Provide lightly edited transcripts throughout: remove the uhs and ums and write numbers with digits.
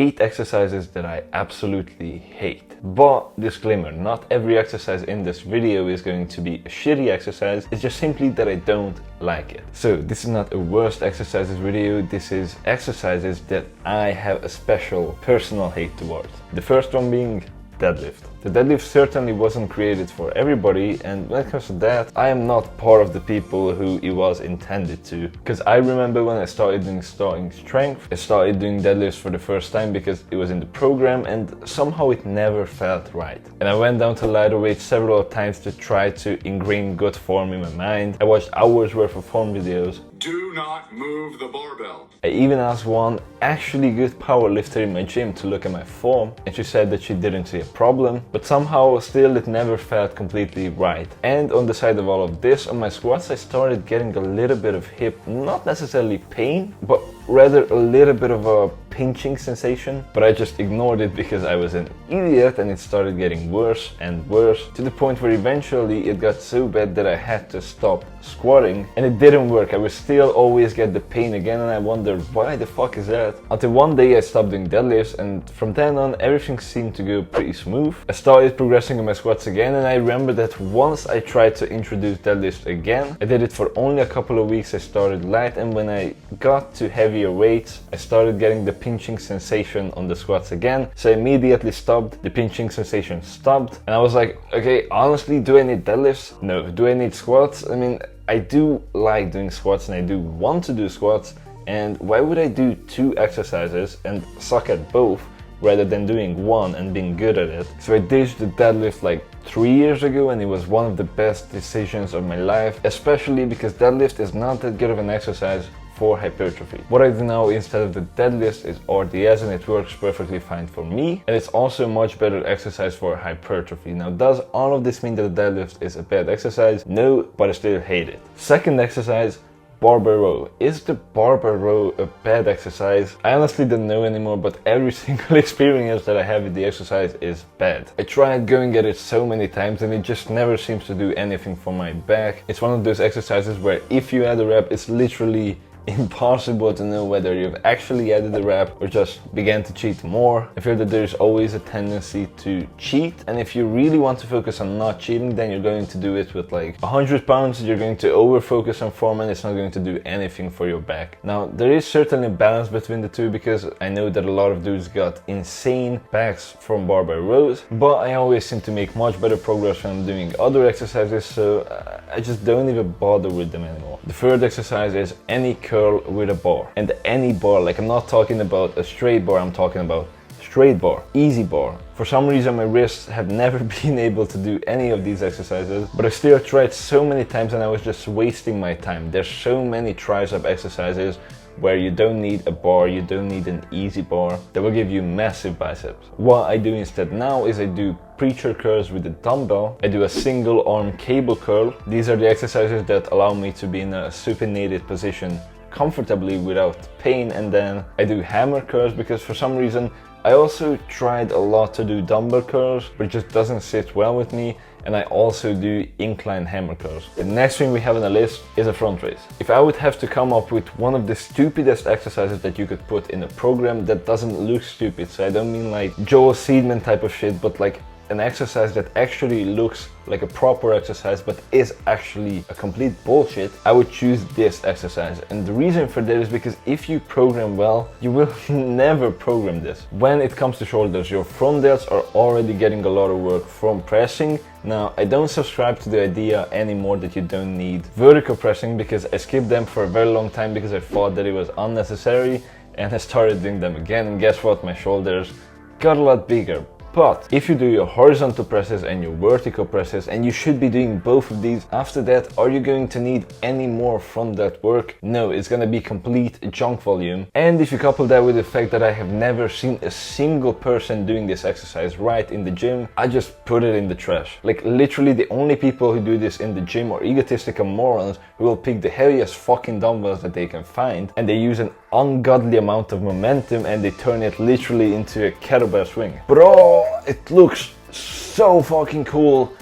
8 exercises that I absolutely hate. But disclaimer, not every exercise in this video is going to be a shitty exercise, it's just simply that I don't like it. So this is not a worst exercises video, this is exercises that I have a special personal hate towards. The first one being deadlift. The deadlift certainly wasn't created for everybody, and when it comes to that, I am not part of the people who it was intended to. Because I remember when I started doing starting strength, I started doing deadlifts for the first time because it was in the program and somehow it never felt right. And I went down to lighter weight several times to try to ingrain good form in my mind. I watched hours worth of form videos. Do not move the barbell. I even asked one actually good powerlifter in my gym to look at my form, and she said that she didn't see a problem, but somehow still it never felt completely right. And on the side of all of this, on my squats I started getting a little bit of hip, not necessarily pain, but rather a little bit of a pinching sensation, but I just ignored it because I was an idiot, and it started getting worse and worse to the point where eventually it got so bad that I had to stop squatting, and it didn't work. I would still always get the pain again, and I wondered why the fuck is that? Until one day I stopped doing deadlifts, and from then on everything seemed to go pretty smooth. I started progressing on my squats again, and I remember that once I tried to introduce deadlifts again, I did it for only a couple of weeks. I started light, and when I got to heavier weights I started getting the pinching sensation on the squats again, so I immediately stopped. The pinching sensation stopped, and I was like, okay, honestly, do I need deadlifts? No. Do I need squats? I mean, I do like doing squats and I do want to do squats, and why would I do 2 exercises and suck at both rather than doing one and being good at it? So I ditched the deadlift like 3 years ago, and it was one of the best decisions of my life, especially because deadlift is not that good of an exercise for hypertrophy. What I do now instead of the deadlift is RDS, and it works perfectly fine for me, and it's also a much better exercise for hypertrophy. Now, does all of this mean that the deadlift is a bad exercise? No, but I still hate it. Second exercise, barbell row. Is the barbell row a bad exercise? I honestly don't know anymore, but every single experience that I have with the exercise is bad. I tried going at it so many times and it just never seems to do anything for my back. It's one of those exercises where if you add a rep, it's literally impossible to know whether you've actually added the rep or just began to cheat more. I feel that there's always a tendency to cheat, and if you really want to focus on not cheating, then you're going to do it with like 100 pounds. You're going to over focus on form, and it's not going to do anything for your back. Now, there is certainly a balance between the two, because I know that a lot of dudes got insane backs from barbell rows, but I always seem to make much better progress when I'm doing other exercises, so I just don't even bother with them anymore. The third exercise is any curl with a bar. And any bar, like I'm not talking about a straight bar, I'm talking about straight bar, easy bar. For some reason my wrists have never been able to do any of these exercises, but I still tried so many times and I was just wasting my time. There's so many tricep exercises where you don't need a bar, you don't need an easy bar, that will give you massive biceps. What I do instead now is I do preacher curls with a dumbbell. I do a single arm cable curl. These are the exercises that allow me to be in a supinated position comfortably without pain, and then I do hammer curls because for some reason I also tried a lot to do dumbbell curls, but it just doesn't sit well with me, and I also do incline hammer curls. The next thing we have on the list is a front raise. If I would have to come up with one of the stupidest exercises that you could put in a program that doesn't look stupid, so I don't mean like Joel Seedman type of shit, but like an exercise that actually looks like a proper exercise but is actually a complete bullshit, I would choose this exercise. And the reason for that is because if you program well, you will never program this. When it comes to shoulders, your front delts are already getting a lot of work from pressing. Now, I don't subscribe to the idea anymore that you don't need vertical pressing, because I skipped them for a very long time because I thought that it was unnecessary, and I started doing them again, and guess what, my shoulders got a lot bigger. But if you do your horizontal presses and your vertical presses, and you should be doing both of these, after that, are you going to need any more from that work? No, it's gonna be complete junk volume. And if you couple that with the fact that I have never seen a single person doing this exercise right in the gym, I just put it in the trash. Like literally the only people who do this in the gym are egotistical morons who will pick the heaviest fucking dumbbells that they can find, and they use an ungodly amount of momentum and they turn it literally into a kettlebell swing. Bro, it looks so fucking cool.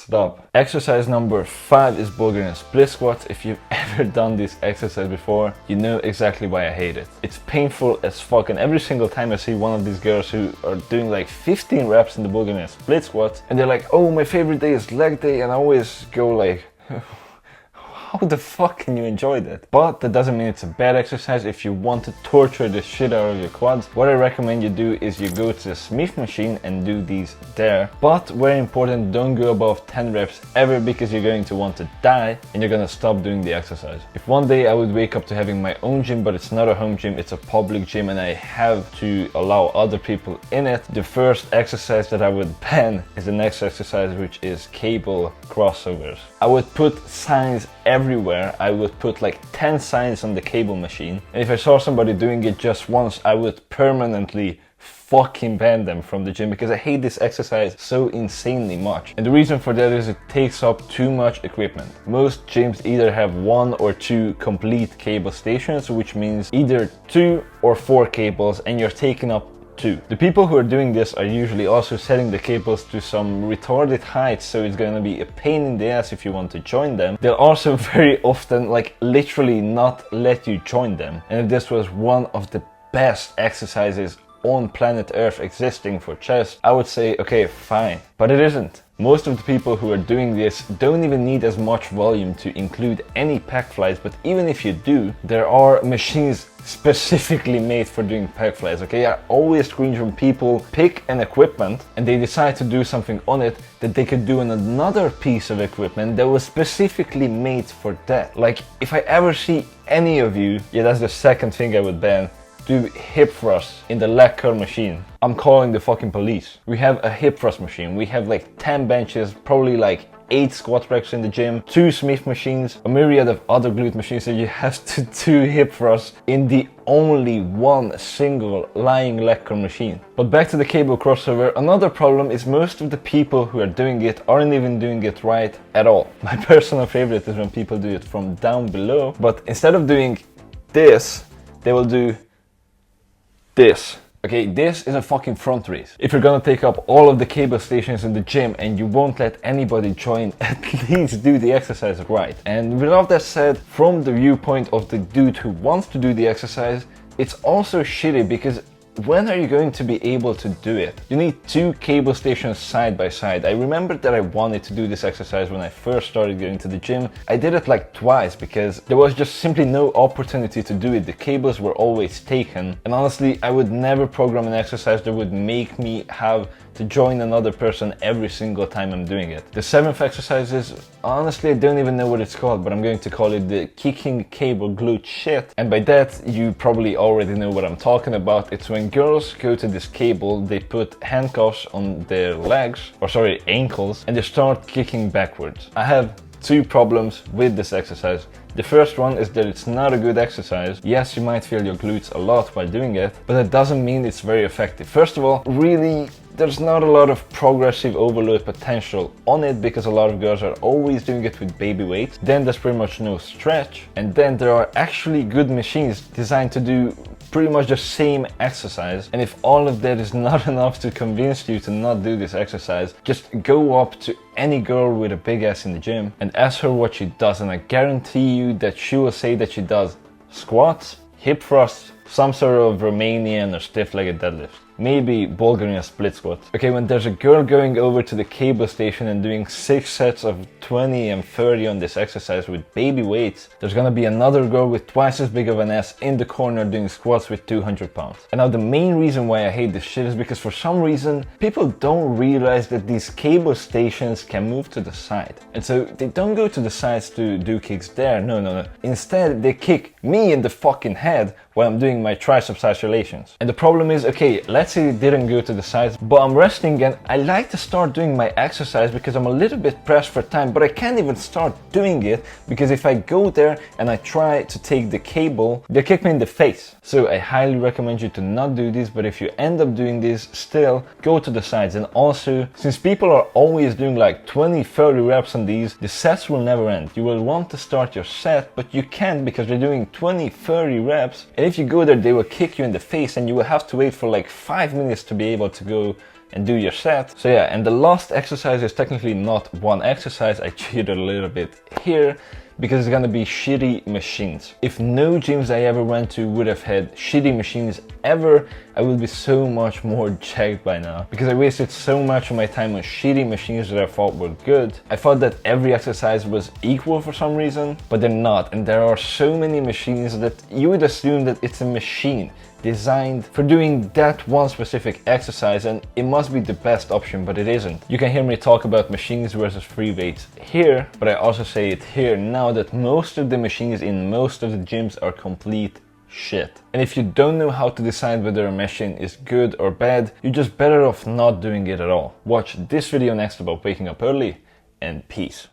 stop. Exercise number 5 is Bulgarian split squats. If you've ever done this exercise before, you know exactly why I hate it. It's painful as fuck, and every single time I see one of these girls who are doing like 15 reps in the Bulgarian split squats, and they're like, oh, my favorite day is leg day, and I always go like, how the fuck can you enjoy that? But that doesn't mean it's a bad exercise. If you want to torture the shit out of your quads, what I recommend you do is you go to the Smith machine and do these there. But very important, don't go above 10 reps ever, because you're going to want to die and you're gonna stop doing the exercise. If one day I would wake up to having my own gym, but it's not a home gym, it's a public gym, and I have to allow other people in it, the first exercise that I would ban is the next exercise, which is cable crossovers. I would put signs everywhere. I would put like 10 signs on the cable machine, and if I saw somebody doing it just once, I would permanently fucking ban them from the gym, because I hate this exercise so insanely much. And the reason for that is it takes up too much equipment. Most gyms either have 1 or 2 complete cable stations, which means either 2 or 4 cables, and you're taking up 2. The people who are doing this are usually also setting the cables to some retarded heights, so it's gonna be a pain in the ass if you want to join them. They'll also very often, like literally not let you join them. And if this was one of the best exercises on planet Earth existing for chest, I would say, okay, fine. But it isn't. Most of the people who are doing this don't even need as much volume to include any pec flies, but even if you do, there are machines specifically made for doing pec flies, okay? I always cringe when people pick an equipment and they decide to do something on it that they could do on another piece of equipment that was specifically made for that. Like, if I ever see any of you, yeah, that's the second thing I would ban, do hip thrusts in the leg curl machine, I'm calling the fucking police. We have a hip thrust machine, we have like 10 benches, probably like 8 squat racks in the gym, 2 Smith machines, a myriad of other glute machines, so you have to do hip thrusts in the only one single lying leg curl machine. But back to the cable crossover, another problem is most of the people who are doing it aren't even doing it right at all. My personal favorite is when people do it from down below, but instead of doing this, they will do this. Okay, this is a fucking front raise. If you're gonna take up all of the cable stations in the gym and you won't let anybody join, at least do the exercise right. And with all that said, from the viewpoint of the dude who wants to do the exercise, it's also shitty, because when are you going to be able to do it? You need 2 cable stations side by side. I remember that I wanted to do this exercise when I first started going to the gym. I did it like twice because there was just simply no opportunity to do it. The cables were always taken. And honestly, I would never program an exercise that would make me have to join another person every single time I'm doing it. The 7th exercise is, honestly, I don't even know what it's called, but I'm going to call it the kicking cable glute shit. And by that, you probably already know what I'm talking about. It's when girls go to this cable, they put handcuffs on their legs, or sorry, ankles, and they start kicking backwards. I have 2 problems with this exercise. The first one is that it's not a good exercise. Yes, you might feel your glutes a lot while doing it, but that doesn't mean it's very effective. First of all, really, there's not a lot of progressive overload potential on it, because a lot of girls are always doing it with baby weights. Then there's pretty much no stretch. And then there are actually good machines designed to do pretty much the same exercise. And if all of that is not enough to convince you to not do this exercise, just go up to any girl with a big ass in the gym and ask her what she does, and I guarantee you that she will say that she does squats, hip thrusts, some sort of Romanian or stiff-legged deadlift. Maybe Bulgarian split squat. Okay, when there's a girl going over to the cable station and doing 6 sets of 20 and 30 on this exercise with baby weights, there's gonna be another girl with twice as big of an ass in the corner doing squats with 200 pounds. And now the main reason why I hate this shit is because for some reason, people don't realize that these cable stations can move to the side. And so they don't go to the sides to do kicks there, no. Instead, they kick me in the fucking head while I'm doing my triceps isolations. And the problem is, okay, let's say it didn't go to the sides, but I'm resting and I like to start doing my exercise because I'm a little bit pressed for time, but I can't even start doing it because if I go there and I try to take the cable, they kick me in the face. So I highly recommend you to not do this, but if you end up doing this, still go to the sides. And also, since people are always doing like 20-30 reps on these, the sets will never end. You will want to start your set, but you can't because they're doing 20-30 reps. And if you go there, they will kick you in the face and you will have to wait for like 5 minutes to be able to go and do your set. So yeah, and the last exercise is technically not one exercise. I cheated a little bit here because it's gonna be shitty machines. If no gyms I ever went to would have had shitty machines ever, I would be so much more jacked by now, because I wasted so much of my time on shitty machines that I thought were good. I thought that every exercise was equal for some reason, but they're not, and there are so many machines that you would assume that it's a machine designed for doing that one specific exercise, and it must be the best option, but it isn't. You can hear me talk about machines versus free weights here, but I also say it here now that most of the machines in most of the gyms are complete shit. And if you don't know how to decide whether a machine is good or bad, you're just better off not doing it at all. Watch this video next about waking up early, and peace.